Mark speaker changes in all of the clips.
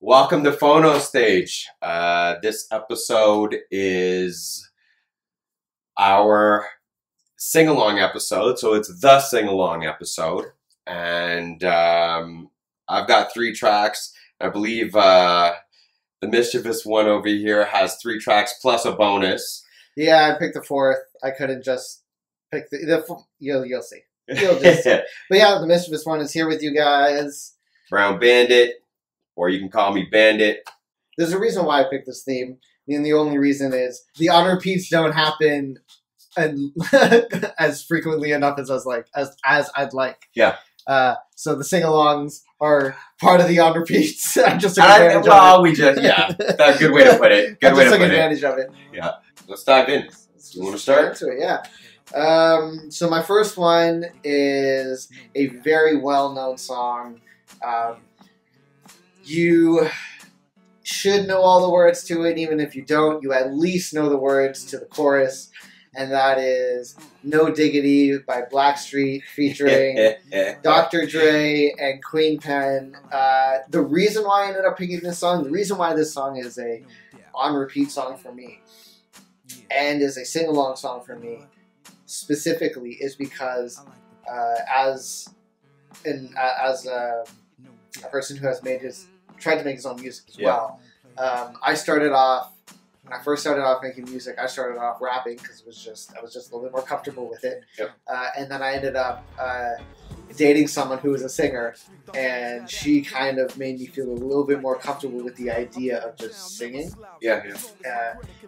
Speaker 1: Welcome to Fono Stage. This episode is our sing-along episode, so it's the sing-along episode. And I've got 3 tracks. I believe the Mischievous one over here has 3 tracks plus a bonus.
Speaker 2: Yeah, I picked the 4th. I couldn't just pick you'll see. You'll just see. But yeah, the Mischievous one is here with you guys.
Speaker 1: Brown Bandit, or you can call me Bandit.
Speaker 2: There's a reason why I picked this theme, and the only reason is the on repeats don't happen as frequently enough as I'd like.
Speaker 1: Yeah.
Speaker 2: So the sing-alongs are part of the on repeats. I just took advantage of it.
Speaker 1: That's a good way to put it. Good way to put it.
Speaker 2: I just took advantage of it.
Speaker 1: Yeah. Let's dive in. You want to start?
Speaker 2: Into it, yeah. So my first one is a very well-known song. You should know all the words to it. Even if you don't, you at least know the words to the chorus. And that is No Diggity by Blackstreet featuring Dr.Dre and Queen Pen. The reason why I ended up picking this song, the reason why this song is a on-repeat song for me and is a sing-along song for me specifically is because as a person who has tried to make his own music as well, I started off. When I first started off making music, I started off rapping because I was just a little bit more comfortable with it.
Speaker 1: Yep.
Speaker 2: And then I ended up dating someone who was a singer, and she kind of made me feel a little bit more comfortable with the idea of just singing.
Speaker 1: Yeah.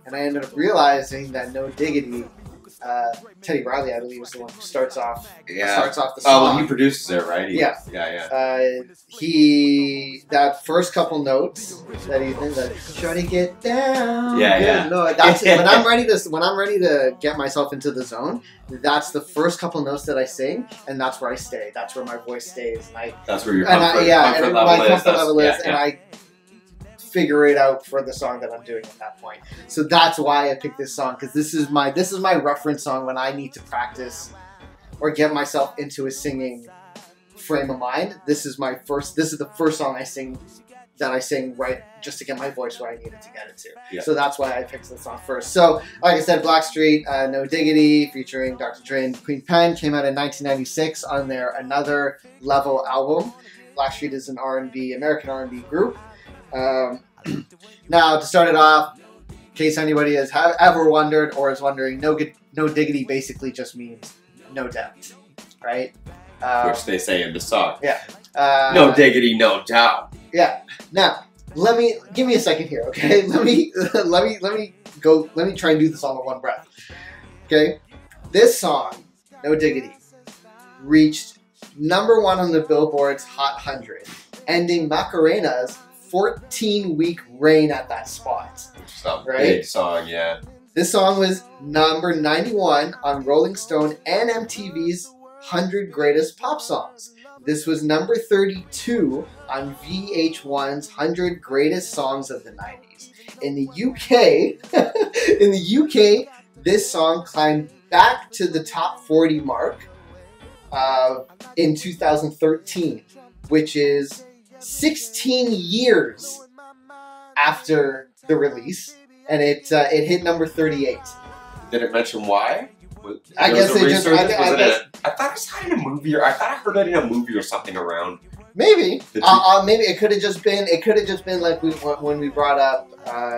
Speaker 2: And I ended up realizing that No Diggity, Teddy Riley, I believe, is the one who starts off the song.
Speaker 1: Oh, well, he produces it, right?
Speaker 2: Yeah. That first couple notes that he thinks that try to get down.
Speaker 1: Yeah.
Speaker 2: No, that's when I'm ready to get myself into the zone. That's the first couple notes that I sing, and that's where I stay. That's where my voice stays, and
Speaker 1: that's where your comfort level is.
Speaker 2: And I figure it out for the song that I'm doing at that point. So that's why I picked this song, because this is my reference song when I need to practice or get myself into a singing frame of mind. This is the first song I sing right just to get my voice where I needed to get it to.
Speaker 1: Yeah.
Speaker 2: So that's why I picked this song first. So like I said, Blackstreet, No Diggity featuring Dr.Dre and Queen Pen came out in 1996 on their Another Level album. Blackstreet is an American R&B group. Now, to start it off, in case anybody has ever wondered or is wondering, no Diggity basically just means no doubt, right?
Speaker 1: Which they say in the song.
Speaker 2: Yeah.
Speaker 1: No diggity, no doubt.
Speaker 2: Yeah. Now, give me a second here, okay? Let me try and do this all in one breath. Okay? This song, No Diggity, reached #1 on the Billboard's Hot 100, ending Macarena's 14-week reign at that spot.
Speaker 1: Some
Speaker 2: right?
Speaker 1: Big song, yeah.
Speaker 2: This song was number 91 on Rolling Stone and MTV's 100 Greatest Pop Songs. This was number 32 on VH1's 100 Greatest Songs of the 90s. In the UK, this song climbed back to the top 40 mark in 2013, which is 16 years after the release, and it hit number 38.
Speaker 1: Did it mention why?
Speaker 2: I guess they just.
Speaker 1: I thought I saw it in a movie, or I thought I heard it in a movie or something around.
Speaker 2: Maybe. Maybe it could have just been. It could have just been like when we brought up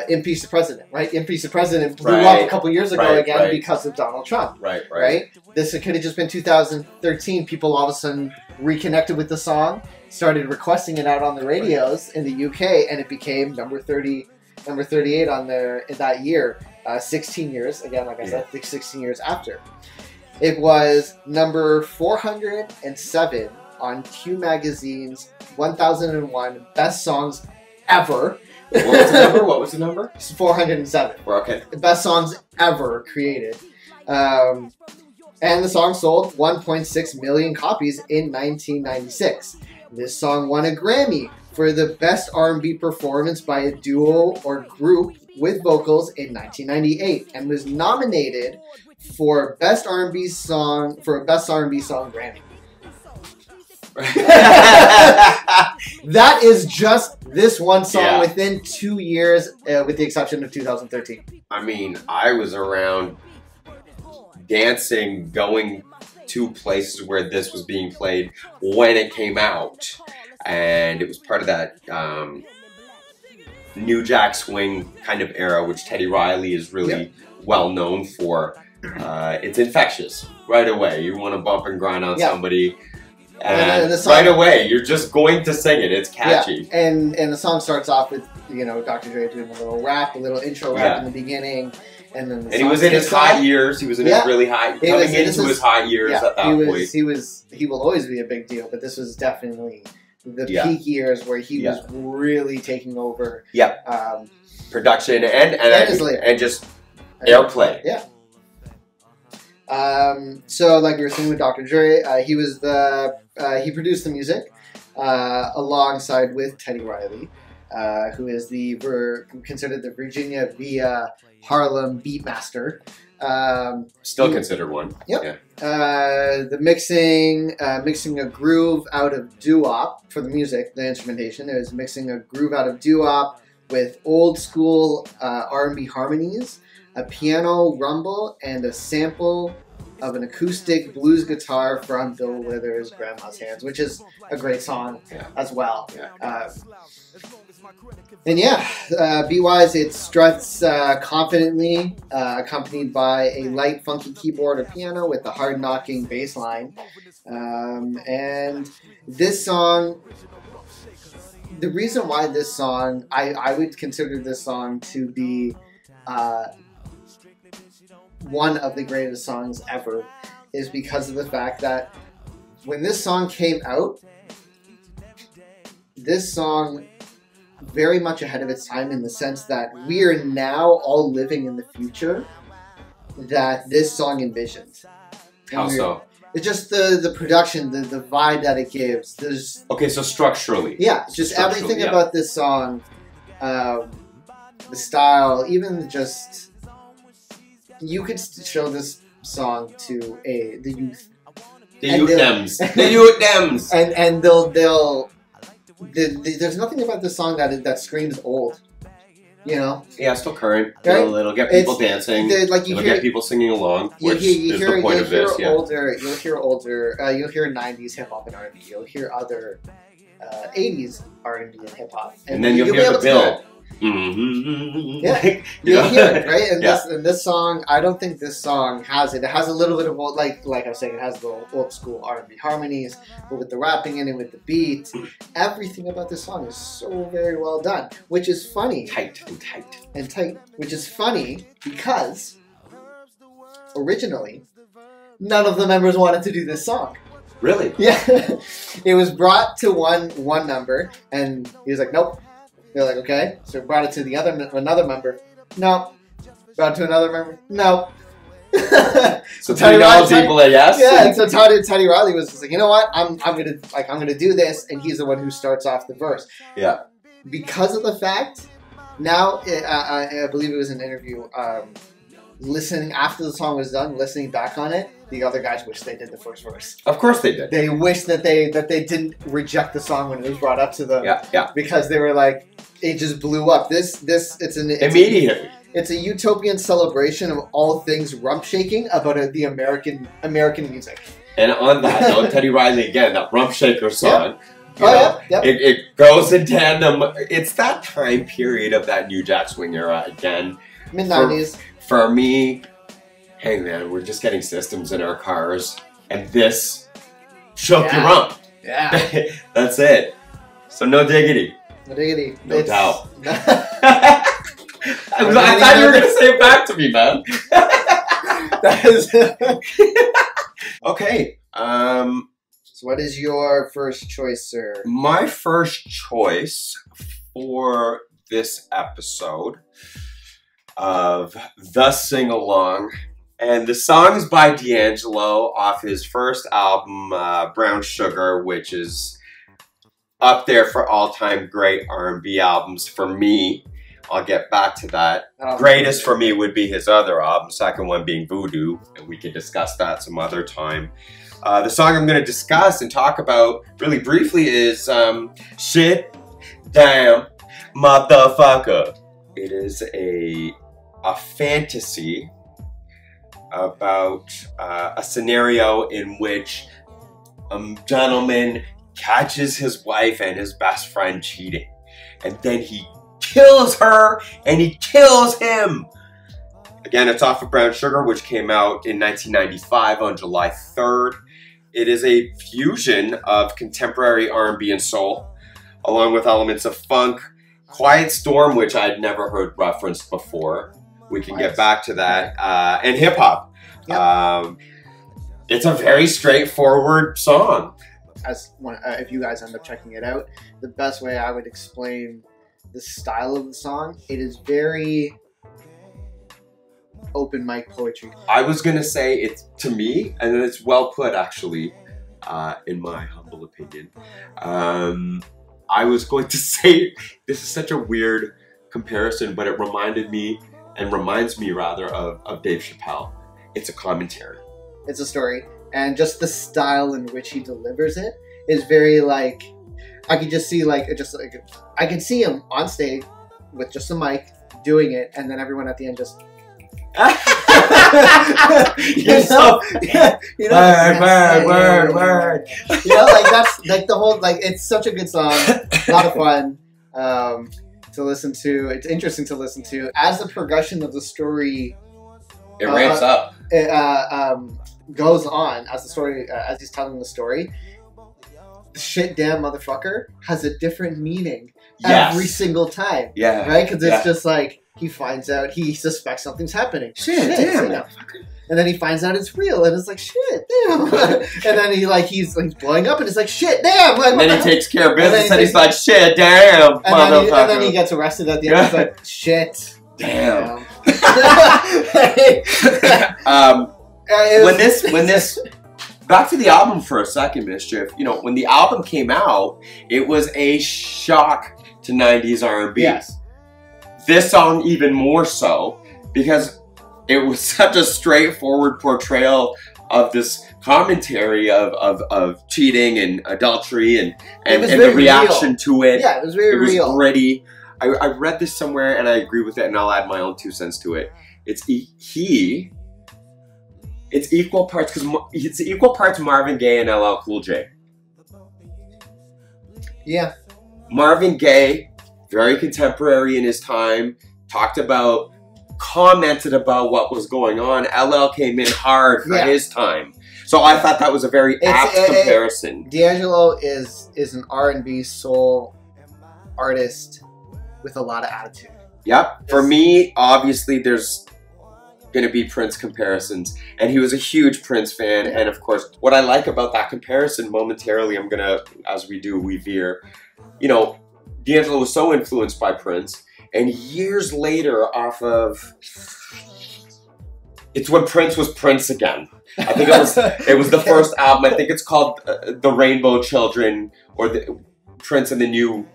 Speaker 2: "In Peace the President," right? "In Peace the President" blew up a couple years ago because of Donald Trump. Right. This could have just been 2013. People all of a sudden reconnected with the song, started requesting it out on the radios in the UK, and it became number 38 on there in that year. 16 years, again, like I said, 16 years after. It was number 407 on Q Magazine's 1001 Best Songs Ever.
Speaker 1: What was the number?
Speaker 2: It's 407.
Speaker 1: Okay.
Speaker 2: Best songs ever created. And the song sold 1.6 million copies in 1996. This song won a Grammy for the Best R&B Performance by a Duo or Group with Vocals in 1998 and was nominated for Best R&B Song Grammy. That is just This one song
Speaker 1: Yeah.
Speaker 2: within 2 years, with the exception of 2013.
Speaker 1: I mean, I was around dancing, going to places where this was being played when it came out. And it was part of that New Jack Swing kind of era, which Teddy Riley is really well known for. It's infectious right away. You want to bump and grind on somebody. And
Speaker 2: the song,
Speaker 1: right away, you're just going to sing it. It's catchy.
Speaker 2: Yeah. And the song starts off with, you know, Dr. Dre doing a little rap, a little intro rap in the beginning. And then
Speaker 1: he was in his high years. He was in his really high, coming into his high years at that point.
Speaker 2: He will always be a big deal, but this was definitely the peak years where he was really taking over. Yeah.
Speaker 1: Production and just airplay.
Speaker 2: Yeah. So like we were saying with Dr. Dre, he he produced the music alongside with Teddy Riley, who is considered the Virginia via Harlem beatmaster.
Speaker 1: Still considered one.
Speaker 2: Yep. Yeah. The mixing a groove out of doo-wop for the music, the instrumentation. It was mixing a groove out of doo-wop with old school R&B harmonies, a piano rumble, and a sample of an acoustic blues guitar from Bill Withers' Grandma's Hands, which is a great song as well. Yeah. Beat-wise, it struts confidently, accompanied by a light, funky keyboard or piano with a hard-knocking bass line. And this song, the reason why this song, I would consider this song to be one of the greatest songs ever, is because of the fact that when this song came out, this song very much ahead of its time in the sense that we are now all living in the future that this song envisioned.
Speaker 1: How so?
Speaker 2: It's just the production, the vibe that it gives.
Speaker 1: Okay, so structurally.
Speaker 2: Yeah, just everything about this song, the style, even just, you could show this song to the youth. The youth Dems. And they'll there's nothing about this song that screams old, you know. Yeah,
Speaker 1: still current. Right? It'll get people dancing. It'll get people singing along, which is the point of this.
Speaker 2: You'll hear 90s hip hop and R&B. You'll hear other 80s R&B and hip hop,
Speaker 1: and then you'll hear the bill.
Speaker 2: Mm-hmm. Yeah, you'll hear it, right? And this song, I don't think this song has it. It has a little bit of like I was saying, it has the old school R&B harmonies, but with the rapping in it, with the beats, everything about this song is so very well done. Which is funny,
Speaker 1: tight.
Speaker 2: Which is funny because originally, none of the members wanted to do this song.
Speaker 1: Really?
Speaker 2: Yeah, it was brought to one member, and he was like, "Nope." They're like, okay. So brought it to another member. No. Brought it to another member. No.
Speaker 1: So Teddy Riley people are yes.
Speaker 2: Yeah. And so Teddy Riley was just like, you know what? I'm gonna do this, and he's the one who starts off the verse.
Speaker 1: Yeah.
Speaker 2: Because of the fact, now I believe it was an interview. Listening after the song was done, listening back on it, the other guys wish they did the first verse.
Speaker 1: Of course they did.
Speaker 2: They wish that they didn't reject the song when it was brought up to them.
Speaker 1: Yeah.
Speaker 2: Because they were like, it just blew up.
Speaker 1: Immediately.
Speaker 2: It's a utopian celebration of all things rump shaking about the American music.
Speaker 1: And on that note, Teddy Riley again, that rump shaker song.
Speaker 2: Yeah.
Speaker 1: It goes in tandem. It's that time period of that New Jack Swing era again.
Speaker 2: Mid-90s.
Speaker 1: For me, hey man, we're just getting systems in our cars, and this shook your rump.
Speaker 2: Yeah.
Speaker 1: That's it. So no diggity.
Speaker 2: No diggity.
Speaker 1: No doubt. I thought you were going to say it back to me, man. Okay.
Speaker 2: So what is your first choice, sir?
Speaker 1: My first choice for this episode of the sing-along, and the song is by D'Angelo off his first album, Brown Sugar, which is up there for all-time great R&B albums for me. I'll get back to that. Greatest for me would be his other album, second one being Voodoo, and we can discuss that some other time. The song I'm going to discuss and talk about really briefly is Shit damn, motherfucker. It is a fantasy about a scenario in which a gentleman catches his wife and his best friend cheating, and then he kills her and he kills him. Again, it's off of Brown Sugar, which came out in 1995 on July 3rd. It is a fusion of contemporary R&B and soul, along with elements of funk, Quiet Storm, which I'd never heard referenced before. We can get back to that, and hip hop. Yep. It's a very straightforward song.
Speaker 2: If you guys end up checking it out, the best way I would explain the style of the song, it is very open mic poetry.
Speaker 1: I was gonna say it's, to me, and it's well put actually, in my humble opinion. I was going to say, this is such a weird comparison, but it reminded me, and reminds me rather, of Dave Chappelle. It's a commentary.
Speaker 2: It's a story. And just the style in which he delivers it is very like, I could just see I could see him on stage with just a mic doing it, and then everyone at the end just word. Like that's like the whole, like, it's such a good song, a lot of fun to listen to. It's interesting to listen to as the progression of the story.
Speaker 1: It ramps up.
Speaker 2: It goes on as the story, as he's telling the story. Shit, damn, motherfucker has a different meaning every single time.
Speaker 1: Yeah.
Speaker 2: Right? Because it's just like, he finds out, he suspects something's happening. Shit, damn, motherfucker. And then he finds out it's real, and it's like, shit, damn. And then he's blowing up, and it's like, shit, damn.
Speaker 1: And then he takes care of business, and he's like, shit, damn, motherfucker.
Speaker 2: And then he gets arrested at the end. He's like, shit,
Speaker 1: damn. When this back to the album for a second, Mischief. You know, when the album came out, it was a shock to 90s R&B.
Speaker 2: Yes.
Speaker 1: This song even more so, because it was such a straightforward portrayal of this commentary of cheating and adultery and the reaction to it.
Speaker 2: Yeah, it was very real.
Speaker 1: It was gritty. I read this somewhere and I agree with it, and I'll add my own 2 cents to it. It's equal parts, because it's equal parts Marvin Gaye and LL Cool J.
Speaker 2: Yeah.
Speaker 1: Marvin Gaye, very contemporary in his time, commented about what was going on. LL came in hard for his time. So I thought that was a very apt comparison.
Speaker 2: D'Angelo is an R&B soul artist with a lot of attitude.
Speaker 1: Yep. For me, obviously, there's going to be Prince comparisons, and he was a huge Prince fan. And of course, what I like about that comparison, momentarily, I'm going to, as we do, we veer, you know, D'Angelo was so influenced by Prince, and years later, off of, it's when Prince was Prince again. I think it was the first album. I think it's called The Rainbow Children, or the Prince and the New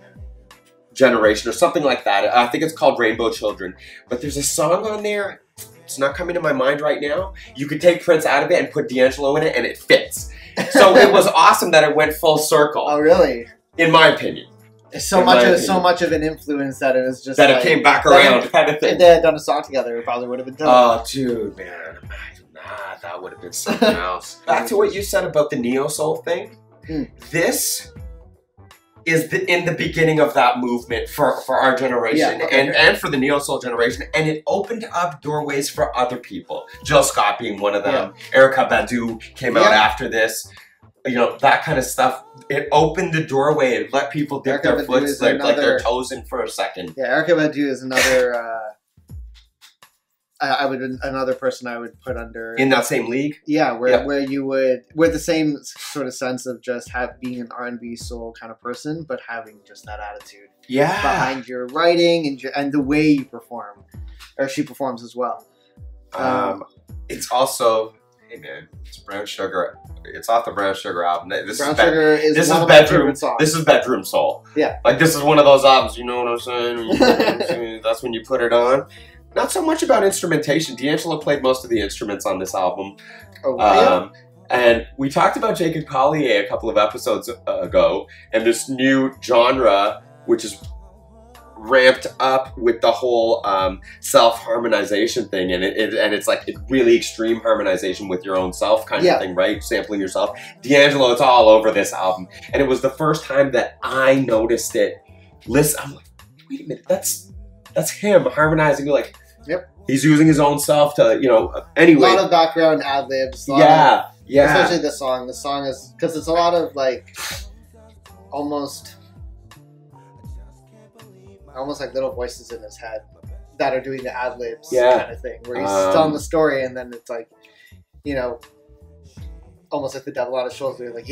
Speaker 1: Generation, or something like that. I think it's called Rainbow Children. But there's a song on there, it's not coming to my mind right now. You could take Prince out of it and put D'Angelo in it, and it fits. So it was awesome that it went full circle.
Speaker 2: Oh, really?
Speaker 1: In my opinion.
Speaker 2: So much of an influence that it was just
Speaker 1: that it came back around, kind of thing.
Speaker 2: If they had done a song together, it probably would have been done.
Speaker 1: Oh, dude, man, imagine that. That would have been something else. Back to what you said about the neo soul thing. This is in the beginning of that movement for our generation, and for the neo soul generation, and it opened up doorways for other people. Jill Scott being one of them. Erykah Badu came out after this. You know, that kind of stuff. It opened the doorway and let people dip their foot, like their toes in for a second.
Speaker 2: Yeah, Erykah Badu is another. Another person I would put under
Speaker 1: in that same league.
Speaker 2: Yeah, where you would, with the same sort of sense of just being an R&B soul kind of person, but having just that attitude.
Speaker 1: Yeah.
Speaker 2: Behind your writing and the way you perform, or she performs as well.
Speaker 1: It's also, hey man, it's Brown Sugar. It's off the Brown Sugar album. This is bedroom. This is bedroom soul.
Speaker 2: Yeah.
Speaker 1: Like, this is one of those albums. You know what I'm saying? That's when you put it on. Not so much about instrumentation. D'Angelo played most of the instruments on this album.
Speaker 2: Oh, yeah.
Speaker 1: And we talked about Jacob Collier a couple of episodes ago, and this new genre which is ramped up with the whole self-harmonization thing, and it's like really extreme harmonization with your own self kind of thing, right? Sampling yourself. D'Angelo, it's all over this album, and it was the first time that I noticed it. Listen, I'm like, wait a minute, that's him harmonizing. Like, he's using his own self to, you know. Anyway,
Speaker 2: a lot of background ad libs.
Speaker 1: Yeah.
Speaker 2: Especially the song. The song is because it's a lot of like almost like little voices in his head that are doing the ad libs kind of thing, where he's telling the story, and then it's like, you know, almost like the devil on his shoulder, like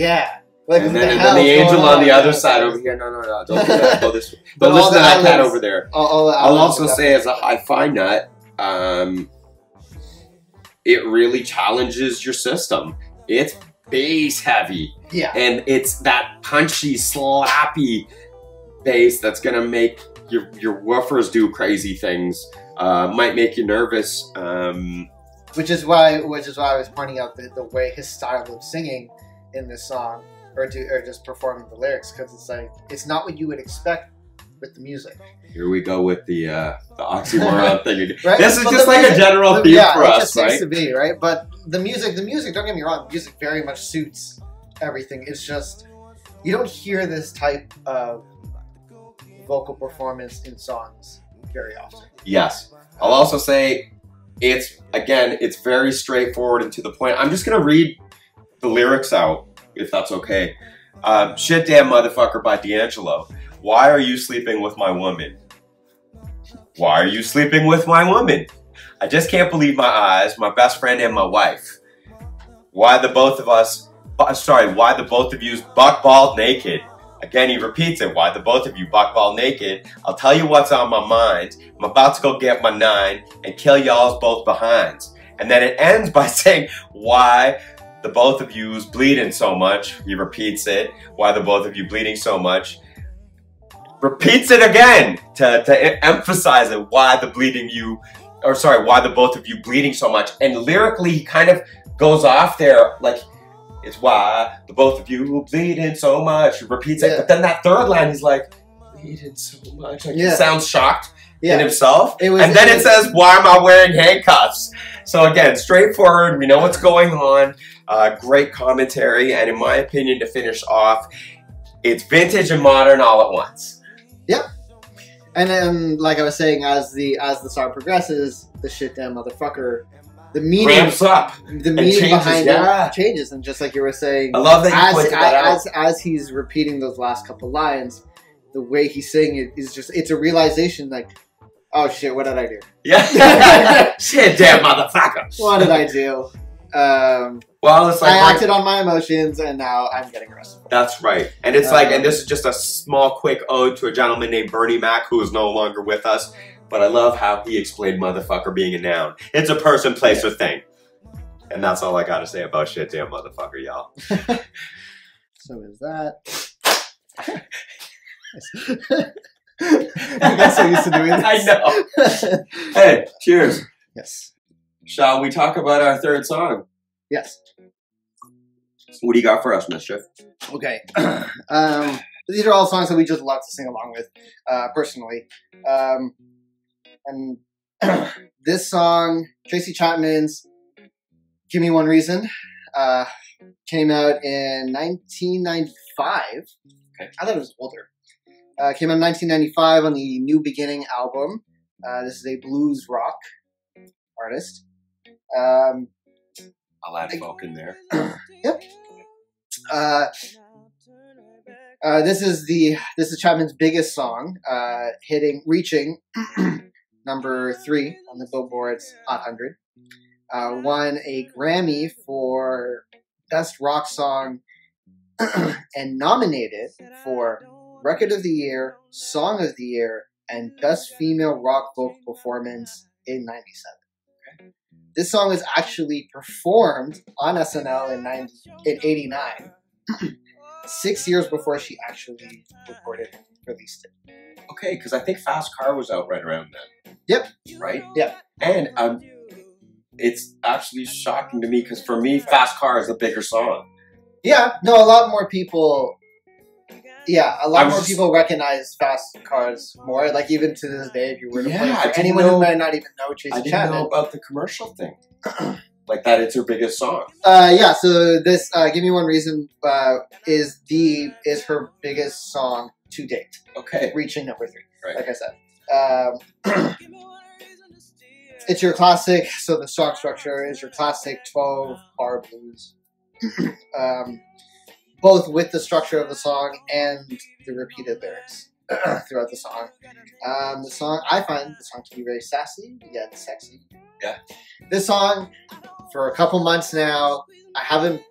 Speaker 2: like,
Speaker 1: and then the angel on the other side over here. No, don't do that. Go this way. Don't listen to that cat over there. I'll also say, as a hi-fi nut, it really challenges your system. It's bass heavy, and it's that punchy, slappy bass that's gonna make your woofers do crazy things. Might make you nervous.
Speaker 2: Which is why I was pointing out the way his style of singing in this song, or just performing the lyrics, because it's like it's not what you would expect with the music.
Speaker 1: Here we go with the oxymoron thing.
Speaker 2: Right?
Speaker 1: This is just like a general theme for us,
Speaker 2: just seems to be, right? But the music, don't get me wrong, the music very much suits everything. It's just you don't hear this type of vocal performance in songs very often.
Speaker 1: Yes. I'll also say it's very straightforward and to the point. I'm just gonna read the lyrics out, if that's okay. Shit damn motherfucker by D'Angelo. Why are you sleeping with my woman? Why are you sleeping with my woman? I just can't believe my eyes, my best friend and my wife. Why the both of you buck bald naked? Again, he repeats it. Why the both of you buck bald naked? I'll tell you what's on my mind. I'm about to go get my 9 and kill y'all's both behinds. And then it ends by saying, why the both of you's bleeding so much. He repeats it. Why the both of you bleeding so much? Repeats it again to emphasize it. Why the both of you bleeding so much. And lyrically, he kind of goes off there like, it's why the both of you bleeding so much. He repeats it, but then that third line, he's like, bleeding so much. Like, he sounds shocked in himself. And then it says, why am I wearing handcuffs? So again, straightforward. We know what's going on. Great commentary. And in my opinion, to finish off, it's vintage and modern all at once.
Speaker 2: Yep. And then, like I was saying, as the song progresses, the shit damn motherfucker, the meaning
Speaker 1: ramps up.
Speaker 2: The meaning behind it changes, and just like you were saying,
Speaker 1: I love that you pointed that out.
Speaker 2: As he's repeating those last couple lines, the way he's saying it is just—it's a realization, like, oh shit, what did I do?
Speaker 1: Yeah, shit, damn motherfucker.
Speaker 2: What did I do?
Speaker 1: Well, it's like
Speaker 2: I acted on my emotions, and now I'm getting arrested.
Speaker 1: That's right, and it's like, and this is just a small, quick ode to a gentleman named Bernie Mac, who is no longer with us. But I love how he explained motherfucker being a noun. It's a person, place, or thing. And that's all I gotta say about shit damn motherfucker, y'all.
Speaker 2: So is that. I get so used to doing this.
Speaker 1: I know. Hey, cheers.
Speaker 2: Yes.
Speaker 1: Shall we talk about our third song?
Speaker 2: Yes.
Speaker 1: What do you got for us, Mischief?
Speaker 2: Okay. These are all songs that we just love to sing along with, personally. And this song, Tracy Chapman's Give Me One Reason, came out in 1995. Okay. I thought it was older. Came out in 1995 on the New Beginning album. This is a blues rock artist.
Speaker 1: I'll add folk in there.
Speaker 2: Yep. This is Chapman's biggest song, reaching number 3 on the Billboard's Hot 100. Won a Grammy for Best Rock Song and nominated for Record of the Year, Song of the Year, and Best Female Rock Vocal Performance in 97. Okay. This song was actually performed on SNL in 89, 6 years before she actually recorded and released it.
Speaker 1: Okay, because I think Fast Car was out right around then.
Speaker 2: Yep.
Speaker 1: Right?
Speaker 2: Yep.
Speaker 1: And it's actually shocking to me because for me, Fast Car is a bigger song.
Speaker 2: Yeah. No, a lot more people. Yeah, a lot more people recognize fast cars more. Like even to this day, if you were to play for anyone who might not even know Tracy Chapman.
Speaker 1: I didn't know about the commercial thing. Like that, it's her biggest song.
Speaker 2: Yeah. So this "Give Me One Reason" is her biggest song to date.
Speaker 1: Okay,
Speaker 2: reaching number 3.
Speaker 1: Right.
Speaker 2: Like I said, it's your classic. So the song structure is your classic 12-bar blues, both with the structure of the song and the repeated lyrics throughout the song. I find the song to be very sassy yet sexy.
Speaker 1: Yeah.
Speaker 2: This song, for a couple months now, I haven't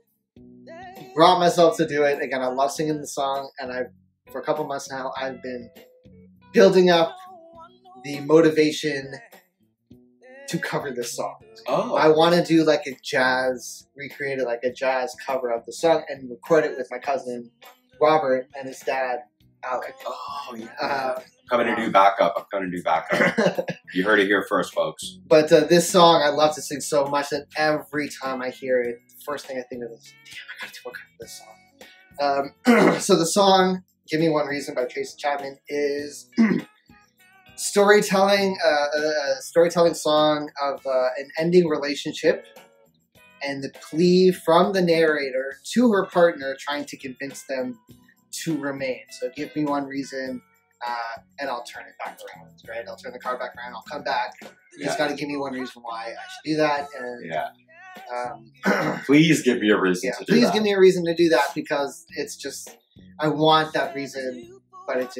Speaker 2: brought myself to do it. Again, I love singing the song, and for a couple months now, I've been building up the motivation to cover this song.
Speaker 1: Oh.
Speaker 2: I want to do like recreate like a jazz cover of the song and record it with my cousin Robert and his dad Alec.
Speaker 1: Oh yeah. I'm gonna do backup. You heard it here first, folks.
Speaker 2: But this song I love to sing so much that every time I hear it, the first thing I think of is, damn, I gotta do a cover of this song. So the song "Give Me One Reason" by Tracy Chapman is storytelling song of an ending relationship and the plea from the narrator to her partner trying to convince them to remain. So give me one reason, and I'll turn it back around, right? I'll turn the car back around, I'll come back. You just got to give me one reason why I should do that. And
Speaker 1: please give me a reason to do that.
Speaker 2: Please give me a reason to do that, because it's just, I want that reason, but it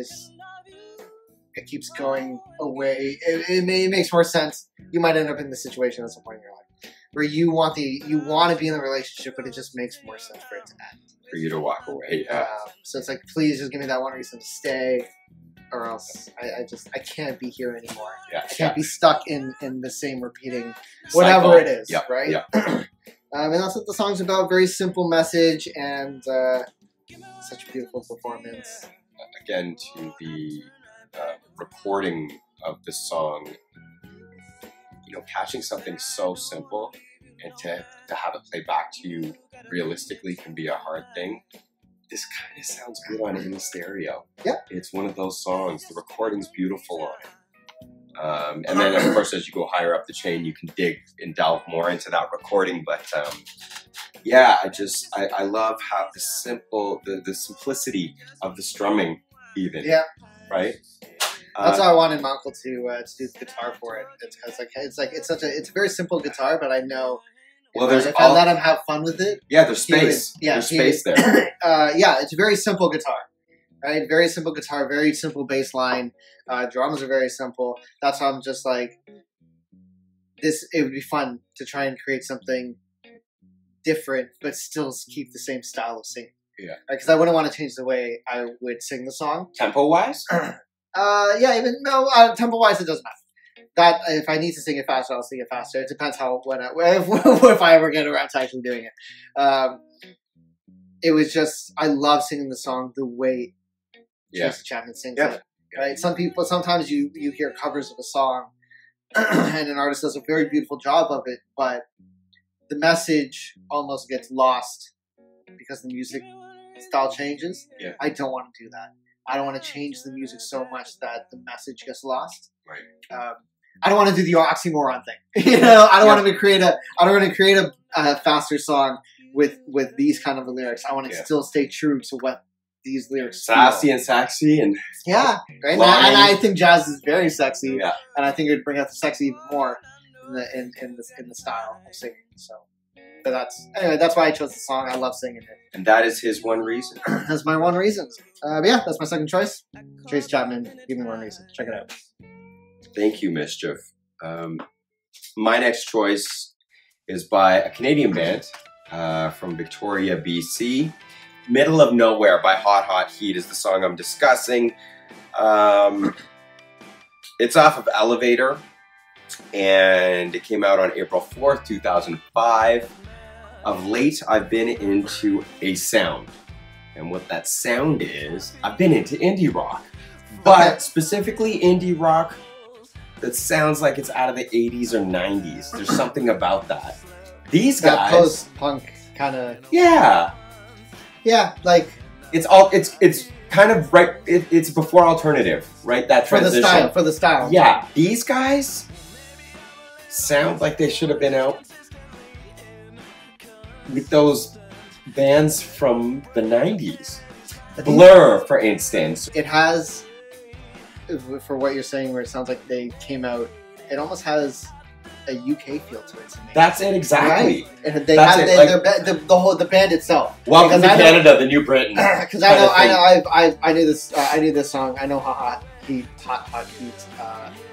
Speaker 2: keeps going away. It makes more sense. You might end up in the situation at some point in your life where you want to be in a relationship, but it just makes more sense for it to end.
Speaker 1: For you to walk away.
Speaker 2: So it's like, please just give me that one reason to stay, or else I can't be here anymore.
Speaker 1: Yeah,
Speaker 2: I can't be stuck in the same repeating whatever it is, right?
Speaker 1: Yeah.
Speaker 2: And that's what the song's about. Very simple message and such a beautiful performance.
Speaker 1: Again, to the recording of the song, catching something so simple and to have it play back to you realistically can be a hard thing. This kind of sounds good on any stereo.
Speaker 2: Yeah.
Speaker 1: It's one of those songs. The recording's beautiful on it. And then, of course, as you go higher up the chain, you can dig and delve more into that recording. But I love how the simplicity of the strumming, even.
Speaker 2: Yeah.
Speaker 1: Right.
Speaker 2: That's why I wanted my uncle to do the guitar for it. It's because it's a very simple guitar, but I know if I let him have fun with it.
Speaker 1: Yeah, there's space. There's space there.
Speaker 2: It's a very simple guitar, right? Very simple guitar, very simple bass line. Drums are very simple. That's why I'm just like, it would be fun to try and create something different, but still keep the same style of singing.
Speaker 1: Yeah.
Speaker 2: Because I wouldn't want to change the way I would sing the song.
Speaker 1: Tempo-wise?
Speaker 2: Tempo-wise, it doesn't matter. That if I need to sing it faster, I'll sing it faster. It depends if I ever get around to actually doing it. It was just, I love singing the song the way Tracy Chapman sings it. Right? Sometimes you hear covers of a song and an artist does a very beautiful job of it, but the message almost gets lost because the music style changes.
Speaker 1: Yeah.
Speaker 2: I don't want to do that. I don't want to change the music so much that the message gets lost.
Speaker 1: Right.
Speaker 2: I don't want to do the oxymoron thing. I don't want to create a faster song with these kind of lyrics. I want to still stay true to what these lyrics
Speaker 1: sassy and sexy and
Speaker 2: right. And I think jazz is very sexy.
Speaker 1: Yeah.
Speaker 2: And I think it would bring out the sexy even more in the style of singing. So. But that's why I chose the song. I love singing it.
Speaker 1: And that is his one reason.
Speaker 2: That's my one reason. But yeah, that's my second choice. Tracy Chapman, Give Me One Reason. Check it out.
Speaker 1: Thank you, Mischief. My next choice is by a Canadian band from Victoria, BC. Middle of Nowhere by Hot Hot Heat is the song I'm discussing. It's off of Elevator, and it came out on April 4th, 2005. Of late, I've been into a sound. And what that sound is, I've been into indie rock. But specifically indie rock that sounds like it's out of the 80s or 90s. There's something about that. These guys...
Speaker 2: That post-punk kind of...
Speaker 1: Yeah.
Speaker 2: Yeah, like...
Speaker 1: It's kind of right. It's before alternative, right? That transition
Speaker 2: for the style.
Speaker 1: Yeah, these guys sound like they should have been out with those bands from the 90s. Blur, for instance.
Speaker 2: It has, for what you're saying, where it sounds like they came out, it almost has a UK feel to it.
Speaker 1: That's it, exactly.
Speaker 2: Right? And they have the band itself.
Speaker 1: Welcome to Canada, the New Britain.
Speaker 2: Because I knew this song. I know how hot heat.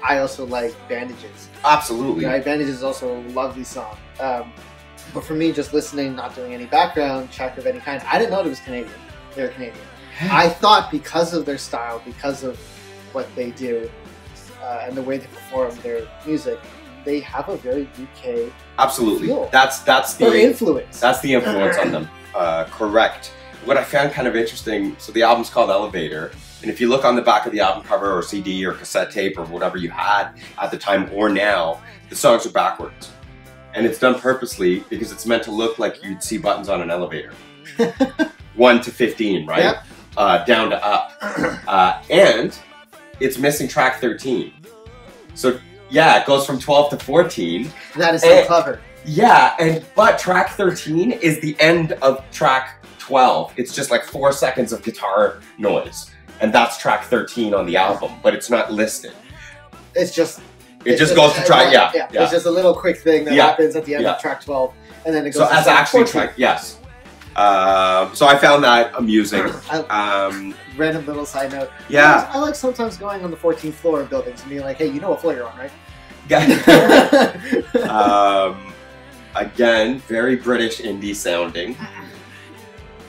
Speaker 2: I also like Bandages.
Speaker 1: Absolutely.
Speaker 2: Right? Bandages is also a lovely song. But for me, just listening, not doing any background check of any kind, I didn't know it was Canadian. They're Canadian. I thought because of their style, because of what they do, and the way they perform their music, they have a very UK
Speaker 1: absolutely
Speaker 2: feel.
Speaker 1: That's the
Speaker 2: influence.
Speaker 1: That's the influence on them. Correct. What I found kind of interesting. So the album's called Elevator, and if you look on the back of the album cover or CD or cassette tape or whatever you had at the time or now, the songs are backwards, and it's done purposely because it's meant to look like you'd see buttons on an elevator. 1 to 15, right? Yep. Down to up, and it's missing track 13. So. Yeah, it goes from 12 to 14.
Speaker 2: That is so clever.
Speaker 1: Yeah, but track 13 is the end of track 12. It's just like 4 seconds of guitar noise. And that's track 13 on the album, but it's not listed.
Speaker 2: It just
Speaker 1: goes to track, yeah.
Speaker 2: It's just a little quick thing that happens at the end of track 12. And then it goes
Speaker 1: to
Speaker 2: as
Speaker 1: actually 14. Track, yes. So I found that amusing.
Speaker 2: Random little side note.
Speaker 1: Yeah.
Speaker 2: I like sometimes going on the 14th floor of buildings and being like, hey, you know what floor you're on, right?
Speaker 1: Again, very British indie sounding.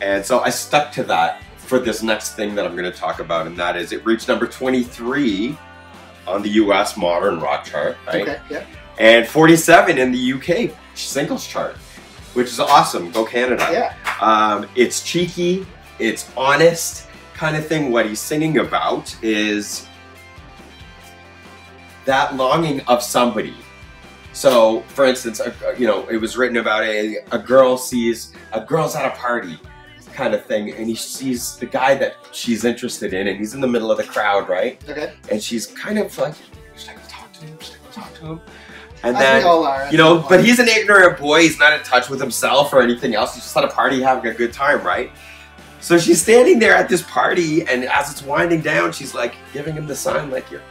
Speaker 1: And so I stuck to that for this next thing that I'm going to talk about, and that is it reached number 23 on the US modern rock chart, right?
Speaker 2: Okay, yeah.
Speaker 1: And 47 in the UK singles chart, which is awesome. Go Canada.
Speaker 2: Yeah.
Speaker 1: It's cheeky, it's honest kind of thing. What he's singing about is that longing of somebody. So, for instance, it was written about a girl's at a party kind of thing, and he sees the guy that she's interested in, and he's in the middle of the crowd, right?
Speaker 2: Okay.
Speaker 1: And she's kind of like, should I go talk to him? Should I go talk to him? And
Speaker 2: as
Speaker 1: then,
Speaker 2: we all are,
Speaker 1: but he's an ignorant boy. He's not in touch with himself or anything else. He's just at a party having a good time, right? So she's standing there at this party, and as it's winding down, she's like giving him the sign, like, you're